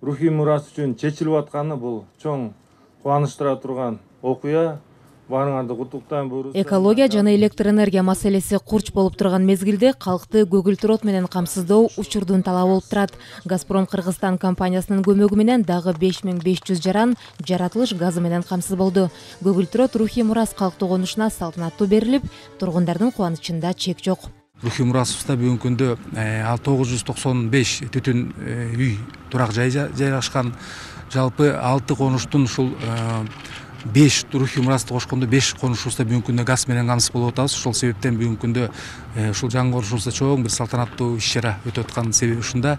рухий мурас үчүн чечилип атканы бул чоң кубанычтыра турган окуя. Барыңарды куттуктайм. Экология жана электр энергия маселеси курч болуп турган мезгилде калкты көгүлтүр от менен камсыздоо учурдун талабы болуп турат. Газпром Кыргызстан компаниясынын көмөгү менен дагы 5500 жаран жаратылыш газы менен камсыз болду. Көгүлтүр от рухий мурас калктуу конушуна салтанаттуу берилип, тургундардын кубанычында чек жок. Рухий мурасыбызда бүгүнкү күндө 995 түтүн үй турак жай жайгашкан. Жалпы 6 конуштун ушул 5 рухий мурасты кошкондо 5 конушубузда бүгүнкү күндө газ менен камсыз болуп атабыз. Ошол себептен бүгүнкү күндө ушул жаңы конушубузда чоң бир салтанаттуу иш-чара өтүп аткан себеби ушунда.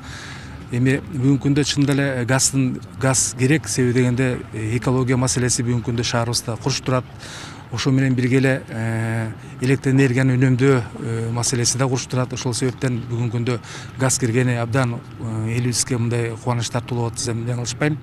Эми бүгүнкү күндө чындап эле газ керек, себеби дегенде экология маселеси бүгүнкү күндө шаарыбызда курч турат. Ошо менен бирге эле электр энергияны үнөмдөө маселеси да курч турат. Ошол себептен бүгүнкү күндө газ киргени абдан элибизге мындай кубаныч тартуулап атат, жаңылышпайм.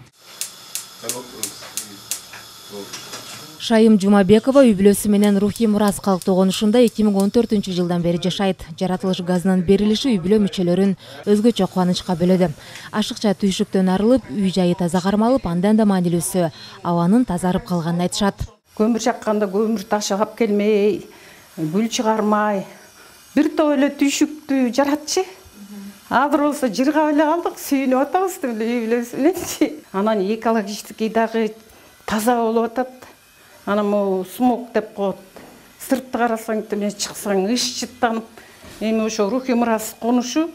Шайым Жумабекова үй бүлөсү менен рухий мурас калктуу конушунда 2014 жылдан бери жашайт. Жаратылыш газынын берилиши үй бүлө мүчөлөрүн өзгөчө кубанычка бөлөдү. Ашыкча түйшүктөн арылып, үй жайы таза кармалып, андан да маанилүүсү абанын тазарып калганын айтышат. Көмүр жакканда көмүр ташыгап келмей, гүл чыгармай, бир топ эле түйшүктү жаратчы. Азыр болсо жыргап эле калдык, сүйүнүп атабыз үй бүлөсү менен. Анан экологический дагы таза болуп атат. Анан могу смог деп коет. Сыртты карасаң теме чыксаң иш чыттанып, эми ошо рухий мурас конушу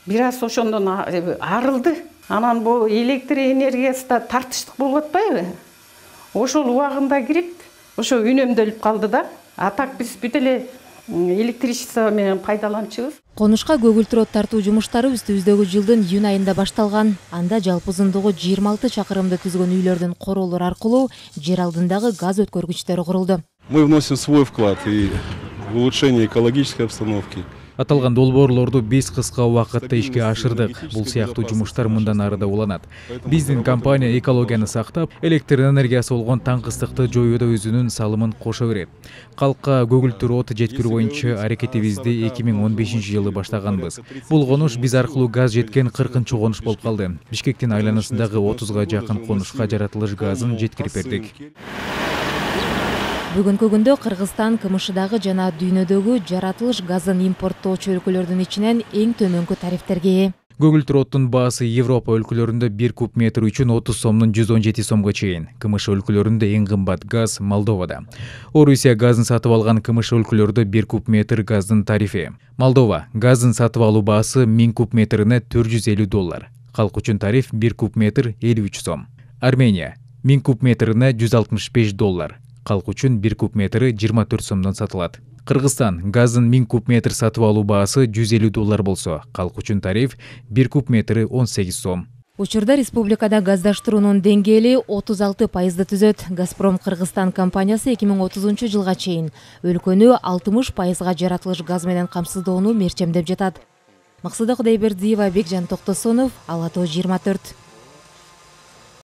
бир аз ошондон арылды. Анан бул электр энергиясы да тартыштык болуп атпайбы? Ошол убагында кирип, ошо үнөмдөлүп калды да. А так биз бүт эле электричество менен пайдаланчубуз. Конушка көгүлтүр от тартуу жумуштары үстүбүздөгү жылдын июнь айында башталган. Анда жалпы узундугу 26 чакырымды түзгөн үйлөрдүн короолору аркылуу жер алдындагы газ өткөргүчтөрү курулду. Мы вносим свой вклад и в улучшение экологической обстановки. Аталган долбоорлорду биз кыска убакытта ишке ашырдык. Бул сыяктуу жумуштар мындан ары да уланат. Биздин компания экологияны сактап, электр энергиясы болгон таңкыстыкты жоюуда өзүнүн салымын кошо берет. Калкка көгүлтүр от жеткирүү боюнча аракетибизди 2015 жылы баштаганбыз. Бул конуш биз аркылуу газ жеткен 40-чы конуш болуп калды. Бишкектин айланасындагы 30га жакын конушка жаратылыш газын жеткирип бердик. Бүгүнкү күндө Кыргызстан КМШдагы жана дүйнөдөгү жаратылыш газын импорттоочу өлкөлөрдүн ичинен эң төмөнкү тарифтерге ээ. Көгүлтүр оттун баасы Европа өлкөлөрүндө 1 куб метр үчүн 30 сомдон 117 сомго чейин. КМШ өлкөлөрүндө эң кымбат газ Молдовада. Орусия газын сатып алган КМШ өлкөлөрдө 1 куб метр газдын тарифи. Молдова газын сатып алуу баасы 1000 куб метрине $450. Калк үчүн тариф 1 куб метр 53 сом. Армения 1000 куб метрине $165. Калк үчүн 1 куб метри 24 сомдон сатылат. Кыргызстан газын 1000 куб метр сатып алуу баасы $150 болсо, калк үчүн тариф 1 куб метри 18 сом. Учурда республикада газдаштыруунун деңгээли 36% түзөт. Газпром Кыргызстан компаниясы 2030 жылга чейин өлкөнү 60% жаратылыш газ менен камсыздоону мерчемдеп жатат. Максуда Кудайбердиева, Бекжан Токтосонов, Ала Тоо 24.